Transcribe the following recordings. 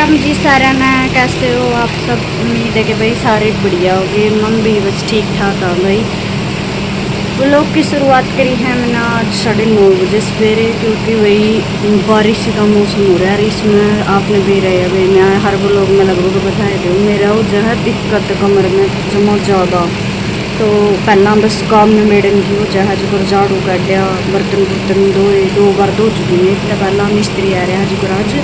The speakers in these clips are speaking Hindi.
राम जी सारा ना कैसे हो आप सब। उम्मीद है कि भाई सारे बढ़िया हो गए। मन भी बस ठीक ठाक आ भाई। व्लॉग की शुरुआत करी है मैंने आज 9:30 बजे सवेरे, क्योंकि वही बारिश का मौसम हो रहा है। इसमें आपने भी रहे अभी मैं हर व्लॉग में लगभग बताए थे मेरा वो जो है दिक्कत कमर में जमा ज़्यादा। तो पहला बस काम में मेडन की वो जहाज पर झाड़ू काटिया, बर्तन बुर्तन धोए, 2 बार धो चुकी है। इतना पहला मिस्त्री आ रहा है आज।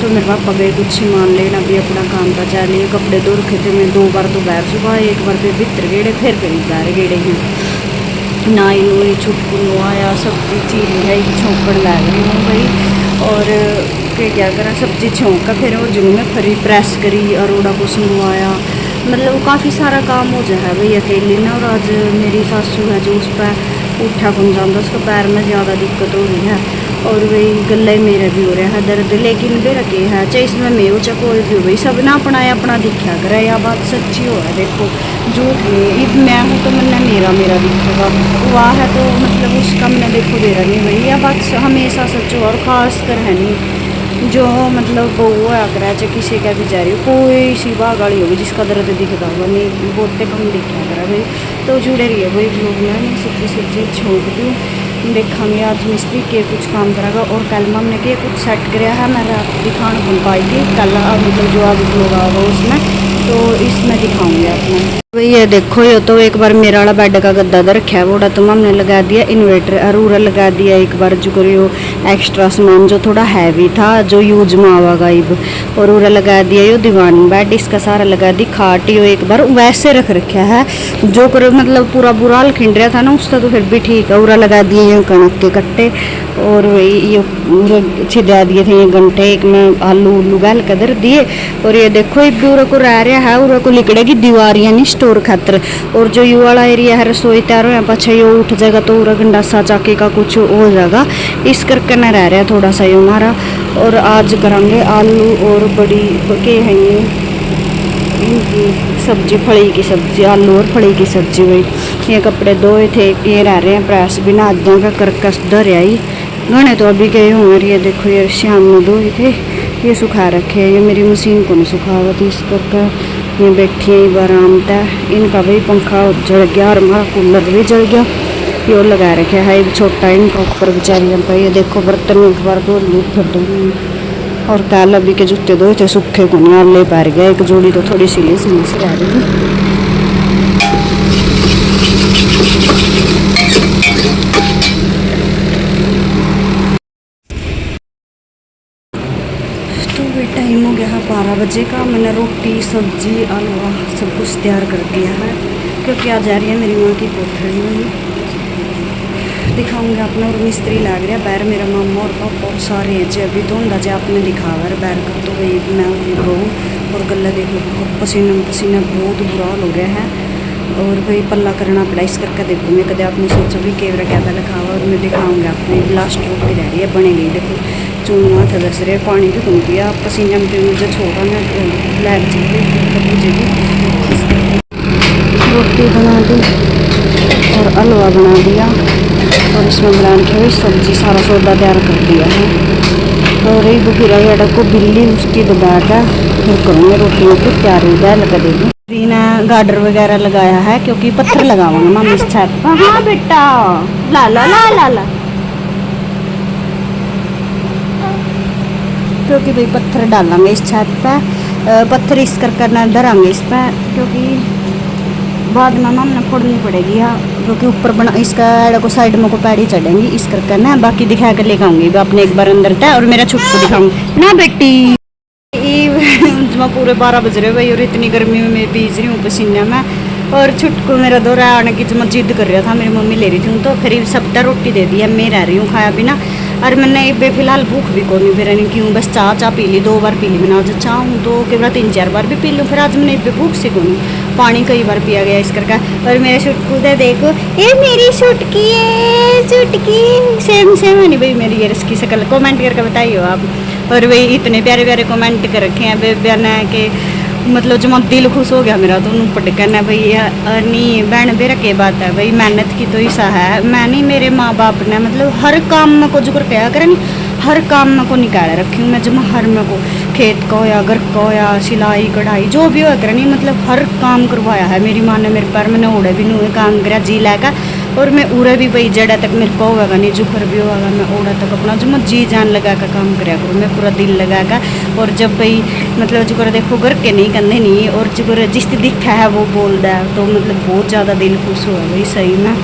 तो मेरे पापा गए कुछ सामान लेना भी अपना काम था, चाह लिए कपड़े धो रखे थे मैं 2 बार तो बाहर चुका, 1 बार फिर भीतर गेड़े फिर बाहर गेड़े हैं। नाई नुई छुटकू नुआया, सब्जी चीरी है छोंकड़ लग रही हूँ भाई। और क्या करा सब्जी छोंक का फिर वो जुनू में फरी प्रेस करी और ओड़ा को सुनवाया। मतलब काफ़ी सारा काम हो जाए भाई अकेले ना। और आज मेरी सासू है जो उस पर उठा कौन जाता, उसका पैर में ज़्यादा दिक्कत हो रही है। और वही गले मेरे भी हो रहा है दर्द, लेकिन भी रखे है चाहे इसमें मैं हो चाहे कोई भी हो भाई सब ना अपना दिखा करे। यह बात सच्ची हो है, देखो झूठ नहीं। अब मैं हूँ तो मैंने मेरा दिखेगा, वह है तो मतलब उसका मैंने देखो दे रहा नहीं भाई। यह बात हमेशा सच हो। और ख़ास कर है नहीं जो मतलब बहू है अगर चाहे किसी का भी जा रही हो, कोई सी गाड़ी होगी जिसका दर्द दिखता होगा नहीं, बहुत कम दिखा करा भाई। तो जुड़े रही है भाई लोग में नहीं सब्जी छोड़ दूँ। देखेंगे आज मिस्त्री के कुछ काम करेगा। और कल हमने के कुछ सेट कराया है, मैं रात दिखाना भूल पाई थी कल, मतलब जो आज लोग आएगा उसमें, तो इसमें दिखाऊंगी आपने। ये देखो ये तो एक बार मेरा वाला बेड का गद्दा दर रखा है वो तो हमने लगा दिया, इन्वर्टर अरूरा लगा दिया एक बार जो करियो एक्स्ट्रा सामान जो थोड़ा हैवी था जो यूज में आवा गाइब, और उरा लगा दिया यो दीवान बेड इसका सारा लगा दी। खाट यो एक बार वैसे रख रखा है जो कर मतलब पूरा बुरा हाल खिंड रहा था ना उसका, तो फिर भी ठीक है। उरा लगा दिए ये कणक के कट्टे, और वही ये छिदा दिए थे ये घंटे, एक में आलू उल्लू गल कदर दिए। और ये देखो ये उरा को रह रहा है, उरा को लिकड़ेगी दीवार यानी स्टोर खातर। और जो यू वाला एरिया है रसोई तैयार हो पाछा ये उठ जाएगा तो उरा गंडासा चाके का कुछ हो जाएगा, इस करके न रह रहा थोड़ा सा ये हमारा। और आज करेंगे आलू और बड़ी के है ये इनकी सब्जी, फली की सब्जी, आलू और फली की सब्जी। वही ये कपड़े धोए थे ये रह रहे हैं प्रेस बिना आदों का करकस धर आई घने तो अभी गए होंगे। ये देखो ये शाम में धोए थे ये सुखा रखे हैं, ये मेरी मशीन को नहीं सुखा हुआ तो इस करके ये बैठी है बरामदा। इनका भी पंखा जल गया और हमारा कूलर भी जल गया। ये लगा रखे है एक छोटा इनका ऊपर बेचारियों पर। ये देखो बर्तन एक बार धो ली फिर दूँगी। और कल अभी के जूते धोए थे सूखे को नहीं आले पैर गया, एक जोड़ी तो थोड़ी सिली से आ रही थी। टाइम हो गया है 12 बजे का। मैंने रोटी सब्जी आलू सब कुछ तैयार कर दिया है, क्योंकि आज जा रही है मेरी माँ की कोठरी में। दिखाऊंगा अपना। और मिस्त्री लग रहा बैर मेरा मामा और पापा और सारे हैं जो अभी तो अंदाजा आपने दिखावा बैर का, तो वही मैं बहू और गला देख लो पसीना बहुत बुरा हाल हो गया है। और वही पल्ला करना पड़ा इस करके देखो मैं कदे आपने सोचा भी केवरा क्या था लिखावा। और मैं दिखाऊंगा अपनी लास्ट रोटी रह रही है बने गई। देखो चूना था दस रहे पानी भी घूम दिया पसीना में जो छोटा मैं लैग जाएगी। रोटी बना दी और हलवा बना दिया और इसमें बना के हुई सब्जी सारा सौदा तैयार कर दिया है। और रही बुखीरा बेटा को बिल्ली उसकी दबा कर फिर करूँगी रोटी को तैयार हो जाए लगा देगी। ने गार्डर वगैरह लगाया है क्योंकि पत्थर लगाऊंगा मम्मी इस छत पर। हाँ बेटा ला ला ला ला ला, क्योंकि भाई पत्थर डालेंगे इस छत पर, पत्थर इस करके न धरांगे इस पर, क्योंकि बाद में हमने फोड़नी पड़ेगी। हाँ क्योंकि ऊपर बना इसका एड़ा को साइड में को पैड़ी चढ़ेंगी इस करके ना। बाकी दिखा कर लेके आऊँगी अपने एक बार अंदर था। और मेरा छुट को दिखाऊंगी ना बेटी। पूरे 12 बज रहे भाई और इतनी गर्मी में मैं बीज रही हूँ पसीने में। और छुटकू मेरा दौरा आने की जब जिद कर रहा था मेरी मम्मी ले रही थी तो फिर सबटा रोटी दे दी है, मैं रह रही हूँ खाया बिना। और मैंने एक फिलहाल भूख भी को नहीं फिर क्यों बस चाह पी ली 2 बार पी ली मैंने। आज चाह हूँ तो कई बार 3-4 बार भी पी लूँ, फिर आज मैंने एक भूख से को नहीं पानी कई बार पिया गया इस करके। और मेरे छुटकू दे देखो ये मेरी छुटकी है, छुटकी सेम है नहीं भाई मेरी ये इसकी शक्ल कमेंट करके बताइए आप। और वही इतने प्यारे प्यारे कमेंट कर रखे हैं बेबना के मतलब जो दिल खुश हो गया मेरा तो उन्होंने पटकना भाई नहीं बहन बेरा के बात है भाई मेहनत की तो ऐसा है। मैं नहीं मेरे माँ बाप ने मतलब हर काम में कुछ कर कहा करें हर काम में को निकाल रखी हूँ मैं, जमा हर में को खेत का होया, घर का होया, सिलाई कढ़ाई जो भी हो करनी, मतलब हर काम करवाया है मेरी माँ ने मेरे पर। मैंने उड़े भी नहीं काम करा जी लैगा, और मैं उड़े भी भाई जड़ा तक मेरे को होगा नहीं, जुखर भी होगा मैं उड़ा तक अपना जो मैं जी जान लगा कर काम कराया करूँ, मैं पूरा दिल लगा कर। और जब भाई मतलब जुकर देखो घर के नहीं कंधे नहीं, और जुकर जिस दिखा है वो बोलता है, तो मतलब बहुत ज़्यादा दिल खुश हुआ भाई सही में।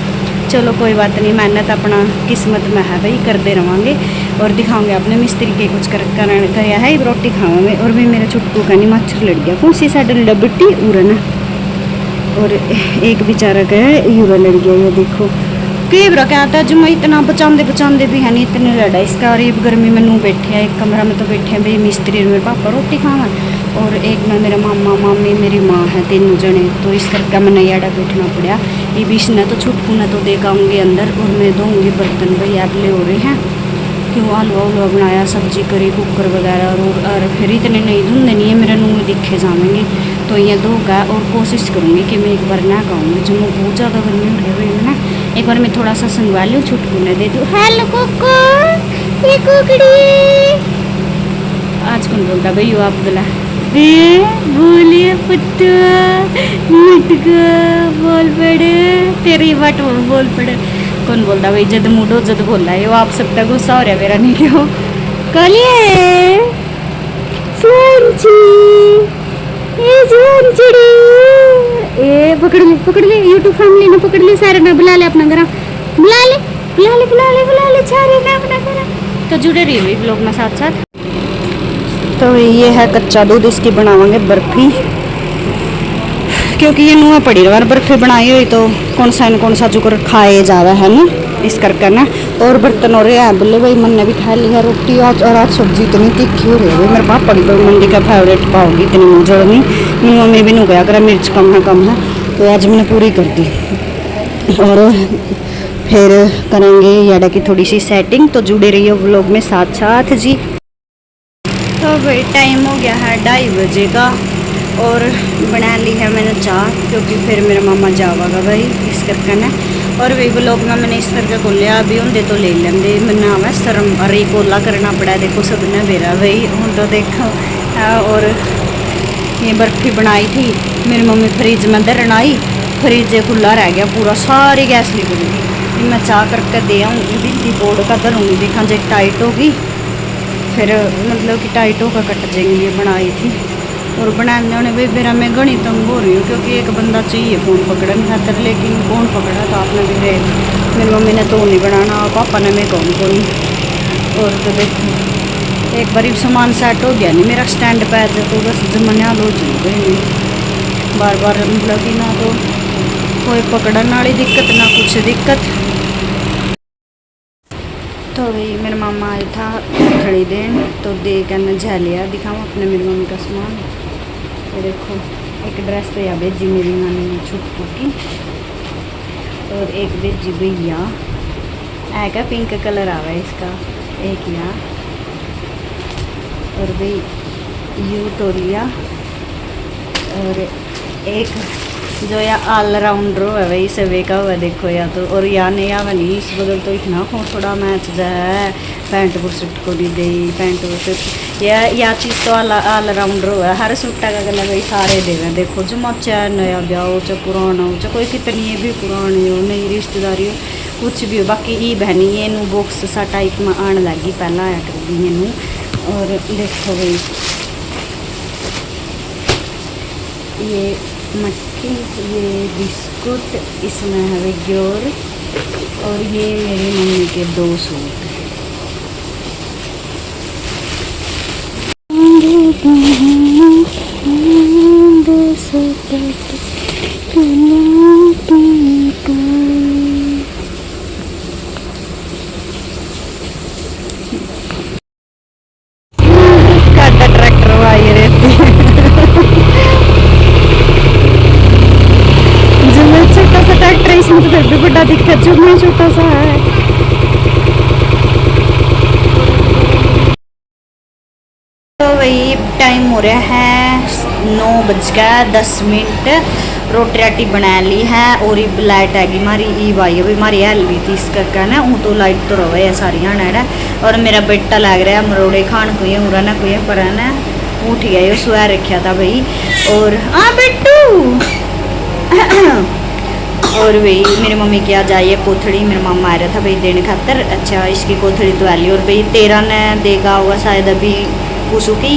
चलो कोई बात नहीं, मेहनत अपना किस्मत में है भाई, करते रहेंगे और दिखाऊंगे अपने मिस्त्री के कुछ कराया है, रोटी खाऊंगे। और भी मेरा छुट्टू का नहीं मच्छर लड़ गया, कौन सी साइड डबटी उड़न है, और एक बेचारा का है यूरा लड़ गया, ये देखो कई बार क्या आता है जो मैं इतना बचाते भी है नहीं, इतने लड़ा इसका। और ये गर्मी में नू बैठे हैं, एक कमरा में तो बैठे हैं भाई मिस्त्री और मेरे पापा रोटी खावा, और एक में मेरा मामा मामी मेरी माँ है, तीनों जने, तो इस करके मैंने याडा बैठना पड़ा। ये बीच ने तो छुटकू ने तो दे आऊँगी अंदर, और मैं दूँगी बर्तन भाई एबले हो रहे हैं, क्यों हलवा उलवा बनाया, सब्जी करी, कुकर वगैरह, और फिर इतने नहीं धुंधे नहीं है मेरे नूह दिखे जाएंगे, तो ये धोगा। और कोशिश करूँगी कि मैं एक बार ना खाऊँगी, जो मैं बहुत ज़्यादा गर्मी उठ गई है ना, एक बार मैं थोड़ा सा संगवा लूँ, छुटकू ने दे दूँ। हेलो कोको, ये कुकड़ी आज कौन बोलता भाई वो आप बोला बोलिए पुत्तू मिटका बोल पड़े तेरी बट बोल पड़े, कौन बोलता भाई जद मूडो जद बोल रहा है वो, आप सबका गुस्सा हो रहा है मेरा नहीं क्यों। कलिए ए पकड़ ले यूट्यूब फैमिली ने पकड़ ले, सारे ना बुला ले अपना घर, बुला ले सारे ना अपना घर। तो जुड़े रही हुई ब्लॉग में साथ साथ। तो ये है कच्चा दूध, इसकी बनावांगे बर्फी, क्योंकि ये नुआ पड़ी रहा बर्फी बनाई हुई, तो कौन सा जुकर खाए ज़्यादा है ना, इस करके ना। और बर्तन हो रहे हैं बोले भाई मैंने भी खा लिया रोटी आज, और आज सब्जी इतनी तीखी हो रही है, मेरे पापा की तो मंडी का फेवरेट पाओगी इतनी मुझे नहीं, मेरी मम्मी भी नहीं गया करा मिर्च कम है, तो आज मैंने पूरी कर दी। और फिर करेंगे याडा की थोड़ी सी सेटिंग, तो जुड़े रहिए व्लॉग में साथ साथ जी। तो भाई टाइम हो गया है 2:30 बजे का, और बना ली है मैंने चाय, क्योंकि फिर मेरा मामा जावागा भाई इस करके ना। और वही ब्लॉग में मैंने इस करके खोलिया, अभी होंगे तो ले लेंगे, मैंने आवा शर्म अरे कोला करना पड़ा, देखो सबने मेरा भाई हूँ तो देखो। और ये बर्फी बनाई थी मेरी मम्मी, फ्रिज में धरन आई, फ्रिज खुला रह गया पूरा, सारी गैस निकल गई। मैं चाह करके दे आऊँगी, बिजली बोर्ड का धरूँगी, देखा जे टाइट होगी फिर मतलब कि टाइट होकर कट जाएंगी। ये बनाई थी और बनाने होने भाई मेरा मैं घनी तंग हो रही हूँ, क्योंकि एक बंदा चाहिए फ़ोन पकड़ने खातर, लेकिन कौन पकड़ा तो आपने मेरे मेरी मम्मी ने तो नहीं बनाना, पापा ने मैं कौन को नहीं। और तो देखो एक बार सामान सेट हो गया नहीं मेरा स्टैंड पे, तो बस जमने लो जाऊँगे नहीं बार बार, मतलब कि ना तो कोई पकड़ने वाली दिक्कत ना कुछ दिक्कत। तो भाई मेरा मामा आया था खड़ी देन, तो दे कर मैं झा लिया, दिखाऊँ अपने मेरी मम्मी का सामान। तो देखो एक ड्रेस तो यहाँ भेजी मेरी नानी ने छुटकू की, और एक भेजी भैया है का पिंक कलर आवा है इसका, एक यहाँ, और भाई यू तो लिया, और एक जो या ऑलराउंडर है वही सभी का हुआ देखो या तो, और या नहीं या बनी इस बदल तो इतना खो थोड़ा मैच जो है पैंट बुरसट को नहीं दी, पैंट बुरसट या चीज़ तो ऑलराउंडर हुआ, हर सूटा का गला भाई सारे दे रहे देखो, जो चाहे नया ब्याह हो चाहे पुराना हो, चाहे कोई कितनी भी पुरानी हो, नई रिश्तेदारी हो, कुछ भी हो। बाकी ई बहनी ये नू बॉक्स सा टाइप में आने लगी, पहला आया कर दी नू। और देखो भाई ये मट्ठी, ये बिस्कुट, इसमें है ग्योर, और ये मेरी मम्मी के 2 सूट। ट्रैक्टर वाई रहती है छोटा सा ट्रैक्टर, इसमें तो फिर भी बड़ा दिक्कत, जो मैं छोटा सा है। तो वही टाइम हो रहा है 9:10 रोटी राटी बना ली है और लाइट हैगी मारी ई भाई अभी मारी हेल ली थी इस करके ना ऊँ तो लाइट तो रवे है सारिया ने और मेरा बेटा लग रहा है मरोड़े खान को उरा ना कोई पर ना उठ गया यो सुहा रखा था भाई और हाँ बेटू और भाई मेरी मम्मी क्या जाइए कोथड़ी मेरा मामा आ रहा था भाई देने खातर अच्छा इसकी कोथड़ी तो आली और भाई 13 ने देगा होगा शायद अभी कुसु की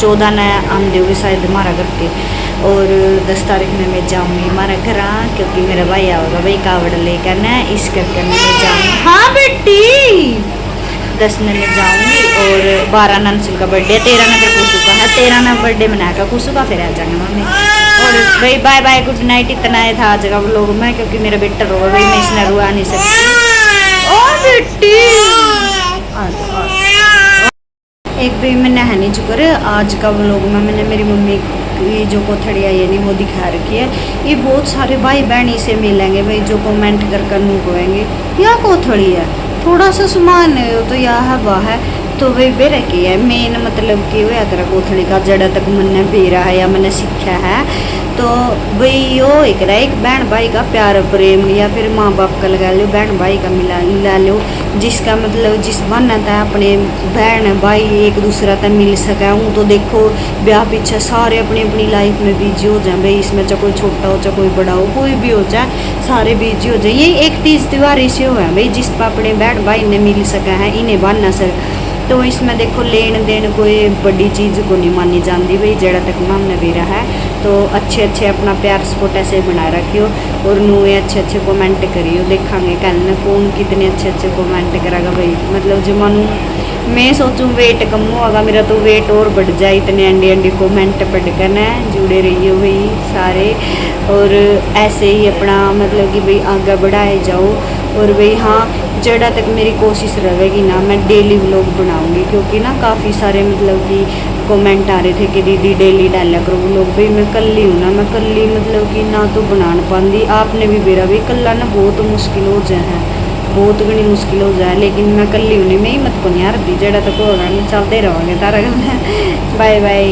14 ने आम दोगे शायद हमारा घर के और 10 तारीख में मैं जाऊँगी हमारा घर क्योंकि मेरा भाई आएगा भाई कावड़ लेकर ना इस करके मैं जाऊँगी। हाँ बेटी 10 में मैं जाऊँगी और 12 ना अंशुल का बर्थडे 13 ना फिर कुसु का है 13 ना बर्थडे मनाएगा कुसु का फिर आ जाएंगे मम्मी और भाई बाय बाय गुड नाइट इतना है था आज का व्लॉग में क्योंकि मेरा बेटा रो भाई मैं इसने रुआ नहीं सकती। ओ बेटी एक भाई मैं नहा नहीं चुका आज का व्लॉग में मैंने मेरी मम्मी की जो कोथड़ी आई है नहीं वो दिखा रखी है। ये बहुत सारे भाई बहन इसे मिलेंगे भाई जो कमेंट कर मुँह कहेंगे यह कोथड़ी है थोड़ा सा सामान है तो यह है वह है तो वही बे रखी है मेन मतलब कि वो यात्रा कोथड़ी का जड़ा तक मैंने बेरा है या मैंने सीखा है तो भाई यो एक रहा एक बहन भाई का प्यार प्रेम या फिर माँ बाप का लगा लो बहन भाई का मिला लो जिसका मतलब जिस बहाना था अपने बहन भाई एक दूसरा तक मिल सके हूँ तो देखो ब्याह पीछे सारे अपनी अपनी लाइफ में बिजी हो जाए भाई इसमें चाहे कोई छोटा हो चाहे कोई बड़ा हो कोई भी हो जाए सारे बिजी हो जाए ये एक तीज त्यौहार इसे हो है भाई जिस पर अपने बहन भाई ने मिल सका है इन्हें बहाना सक तो इसमें देखो लेन देन कोई बड़ी चीज़ को नहीं मानी जाती भाई जड़ा तक हमने भी रहा है तो अच्छे अच्छे अपना प्यार सपोर्ट ऐसे बनाए रखियो और नुए अच्छे अच्छे कमेंट करियो देखांगे कल न कौन कितने अच्छे अच्छे कमेंट करेगा भाई मतलब जो मानू मैं सोचूं वेट कम होगा मेरा तो वेट और बढ़ जाए इतने अंडे अंडे कमेंट पढ़कर न जुड़े रहिए भाई सारे और ऐसे ही अपना मतलब कि भाई आगे बढ़ाए जाओ और भाई हाँ जड़ा तक मेरी कोशिश रहेगी ना मैं डेली व्लॉग बनाऊंगी क्योंकि ना काफ़ी सारे मतलब कि कमेंट आ रहे थे कि दीदी डेली डाला करो व्लॉग भाई मैं कल्ली हूँ ना मैं कल्ली मतलब कि ना तो बना पाती आपने भी मेरा भी कल्ला ना बहुत मुश्किल हो जाए है बहुत घनी मुश्किल हो जाए लेकिन मैं कल्ली हूँ नहीं मैं ही मत को नहीं यार दी जड़ा तक होगा नहीं चलते रहोगे तारा बाय बाय।